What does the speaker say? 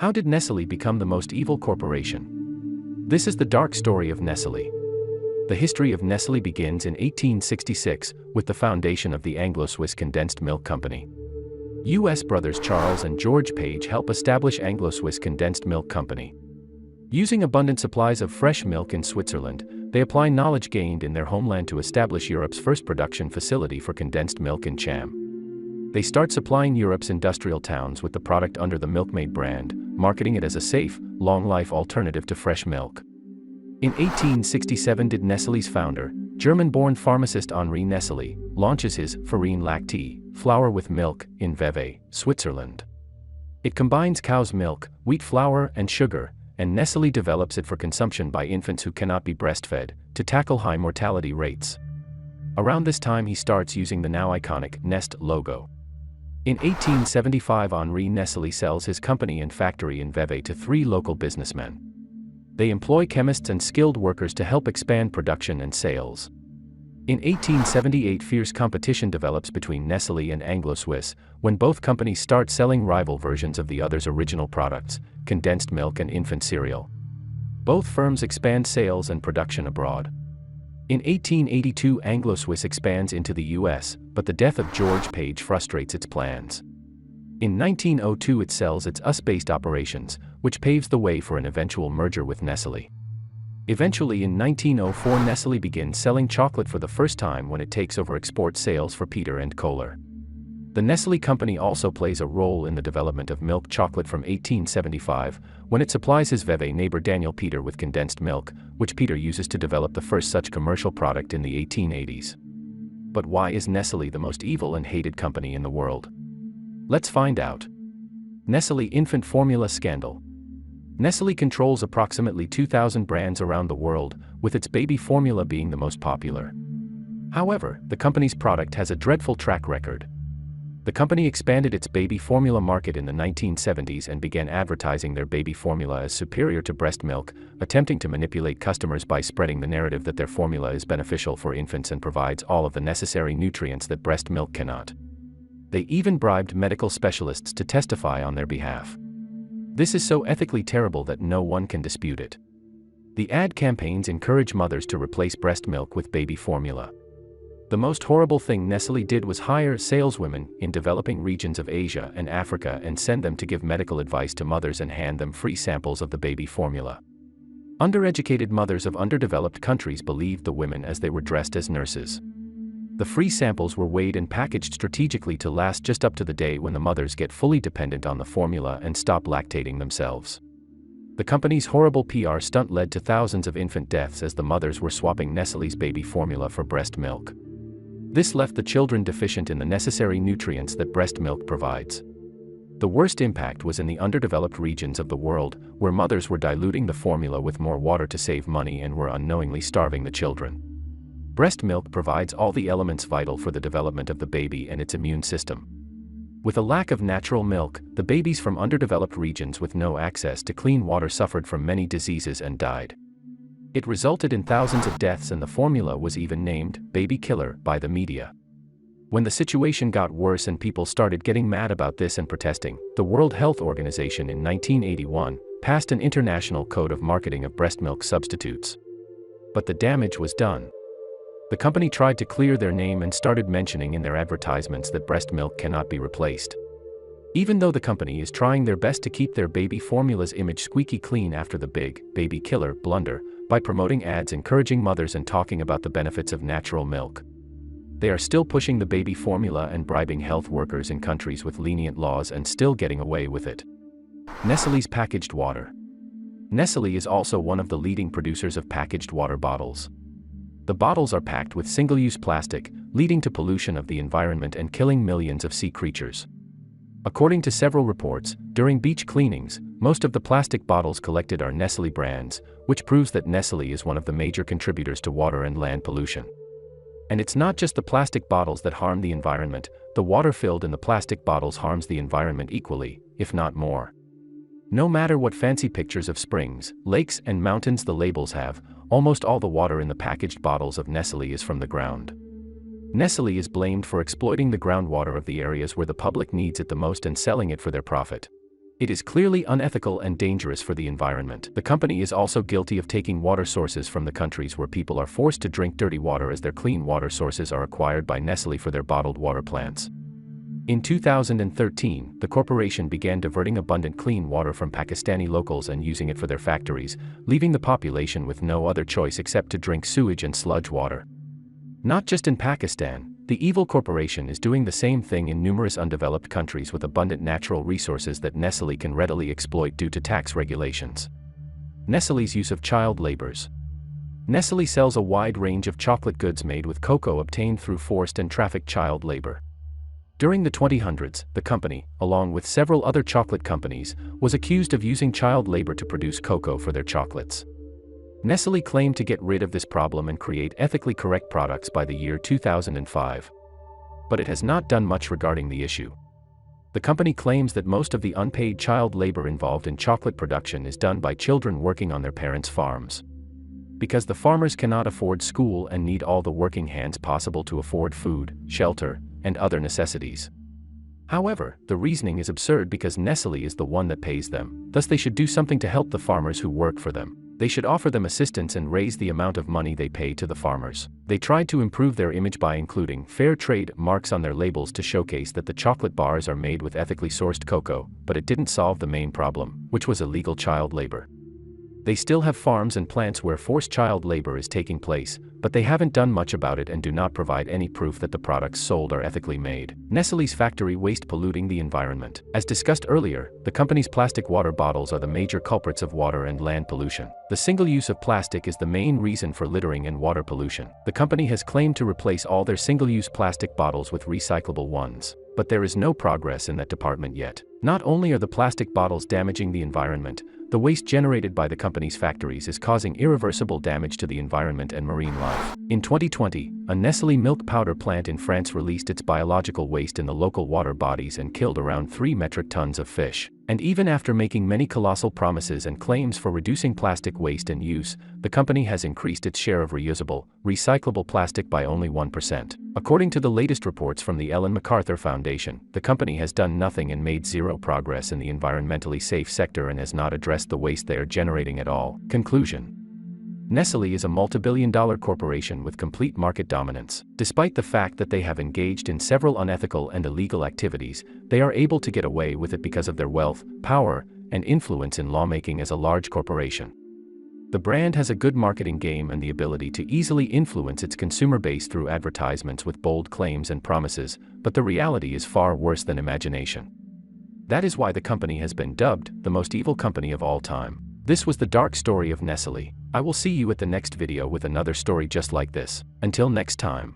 How did Nestlé become the most evil corporation? This is the dark story of Nestlé. The history of Nestlé begins in 1866 with the foundation of the Anglo-Swiss Condensed Milk Company. U.S. brothers Charles and George Page help establish Anglo-Swiss Condensed Milk Company. Using abundant supplies of fresh milk in Switzerland, they apply knowledge gained in their homeland to establish Europe's first production facility for condensed milk in Cham. They start supplying Europe's industrial towns with the product under the Milkmaid brand, marketing it as a safe, long-life alternative to fresh milk. In 1867 did Nestlé's founder, German-born pharmacist Henri Nestle, launches his Farine Lactée, flour with milk, in Vevey, Switzerland. It combines cow's milk, wheat flour, and sugar, and Nestlé develops it for consumption by infants who cannot be breastfed, to tackle high mortality rates. Around this time he starts using the now iconic Nestlé logo. In 1875 Henri Nestle sells his company and factory in Vevey to 3 local businessmen. They employ chemists and skilled workers to help expand production and sales. In 1878 fierce competition develops between Nestlé and Anglo-Swiss, when both companies start selling rival versions of the other's original products, condensed milk and infant cereal. Both firms expand sales and production abroad. In 1882 Anglo-Swiss expands into the US, but the death of George Page frustrates its plans. In 1902 it sells its US-based operations, which paves the way for an eventual merger with Nestlé. Eventually in 1904 Nestlé begins selling chocolate for the first time when it takes over export sales for Peter and Kohler. The Nestlé company also plays a role in the development of milk chocolate from 1875, when it supplies his Vevey neighbor Daniel Peter with condensed milk, which Peter uses to develop the first such commercial product in the 1880s. But why is Nestlé the most evil and hated company in the world? Let's find out. Nestlé infant formula scandal. Nestlé controls approximately 2,000 brands around the world, with its baby formula being the most popular. However, the company's product has a dreadful track record. The company expanded its baby formula market in the 1970s and began advertising their baby formula as superior to breast milk, attempting to manipulate customers by spreading the narrative that their formula is beneficial for infants and provides all of the necessary nutrients that breast milk cannot. They even bribed medical specialists to testify on their behalf. This is so ethically terrible that no one can dispute it. The ad campaigns encourage mothers to replace breast milk with baby formula. The most horrible thing Nestlé did was hire saleswomen in developing regions of Asia and Africa and send them to give medical advice to mothers and hand them free samples of the baby formula. Undereducated mothers of underdeveloped countries believed the women as they were dressed as nurses. The free samples were weighed and packaged strategically to last just up to the day when the mothers get fully dependent on the formula and stop lactating themselves. The company's horrible PR stunt led to thousands of infant deaths as the mothers were swapping Nestlé's baby formula for breast milk. This left the children deficient in the necessary nutrients that breast milk provides. The worst impact was in the underdeveloped regions of the world, where mothers were diluting the formula with more water to save money and were unknowingly starving the children. Breast milk provides all the elements vital for the development of the baby and its immune system. With a lack of natural milk, the babies from underdeveloped regions with no access to clean water suffered from many diseases and died. It resulted in thousands of deaths, and the formula was even named "baby killer" by the media. When the situation got worse and people started getting mad about this and protesting, the World Health Organization in 1981 passed an international code of marketing of breast milk substitutes. But the damage was done. The company tried to clear their name and started mentioning in their advertisements that breast milk cannot be replaced. Even though the company is trying their best to keep their baby formula's image squeaky clean after the big "baby killer" blunder, by promoting ads encouraging mothers and talking about the benefits of natural milk, they are still pushing the baby formula and bribing health workers in countries with lenient laws and still getting away with it. Nestlé's packaged water. Nestlé is also one of the leading producers of packaged water bottles. The bottles are packed with single-use plastic, leading to pollution of the environment and killing millions of sea creatures. According to several reports, during beach cleanings, most of the plastic bottles collected are Nestlé brands, which proves that Nestlé is one of the major contributors to water and land pollution. And it's not just the plastic bottles that harm the environment, the water filled in the plastic bottles harms the environment equally, if not more. No matter what fancy pictures of springs, lakes, and mountains the labels have, almost all the water in the packaged bottles of Nestlé is from the ground. Nestlé is blamed for exploiting the groundwater of the areas where the public needs it the most and selling it for their profit. It is clearly unethical and dangerous for the environment. The company is also guilty of taking water sources from the countries where people are forced to drink dirty water, as their clean water sources are acquired by Nestlé for their bottled water plants. In 2013, the corporation began diverting abundant clean water from Pakistani locals and using it for their factories, leaving the population with no other choice except to drink sewage and sludge water. Not just in Pakistan, the evil corporation is doing the same thing in numerous undeveloped countries with abundant natural resources that Nestlé can readily exploit due to tax regulations. Nestlé's use of child labors. Nestlé sells a wide range of chocolate goods made with cocoa obtained through forced and trafficked child labor. During the 2000s, the company, along with several other chocolate companies, was accused of using child labor to produce cocoa for their chocolates. Nestlé claimed to get rid of this problem and create ethically correct products by the year 2005. But it has not done much regarding the issue. The company claims that most of the unpaid child labor involved in chocolate production is done by children working on their parents' farms. Because the farmers cannot afford school and need all the working hands possible to afford food, shelter, and other necessities. However, the reasoning is absurd because Nestlé is the one that pays them, thus they should do something to help the farmers who work for them. They should offer them assistance and raise the amount of money they pay to the farmers. They tried to improve their image by including fair trade marks on their labels to showcase that the chocolate bars are made with ethically sourced cocoa, but it didn't solve the main problem, which was illegal child labor. They still have farms and plants where forced child labor is taking place, but they haven't done much about it and do not provide any proof that the products sold are ethically made. Nestlé's factory waste polluting the environment. As discussed earlier, the company's plastic water bottles are the major culprits of water and land pollution. The single use of plastic is the main reason for littering and water pollution. The company has claimed to replace all their single-use plastic bottles with recyclable ones, but there is no progress in that department yet. Not only are the plastic bottles damaging the environment, the waste generated by the company's factories is causing irreversible damage to the environment and marine life. In 2020, a Nestlé milk powder plant in France released its biological waste in the local water bodies and killed around 3 metric tons of fish. And even after making many colossal promises and claims for reducing plastic waste and use, the company has increased its share of reusable, recyclable plastic by only 1%. According to the latest reports from the Ellen MacArthur Foundation, the company has done nothing and made zero progress in the environmentally safe sector and has not addressed the waste they are generating at all. Conclusion: Nestlé is a multi-billion-dollar corporation with complete market dominance. Despite the fact that they have engaged in several unethical and illegal activities, they are able to get away with it because of their wealth, power, and influence in lawmaking as a large corporation. The brand has a good marketing game and the ability to easily influence its consumer base through advertisements with bold claims and promises, but the reality is far worse than imagination. That is why the company has been dubbed the most evil company of all time. This was the dark story of Nestlé. I will see you at the next video with another story just like this. Until next time.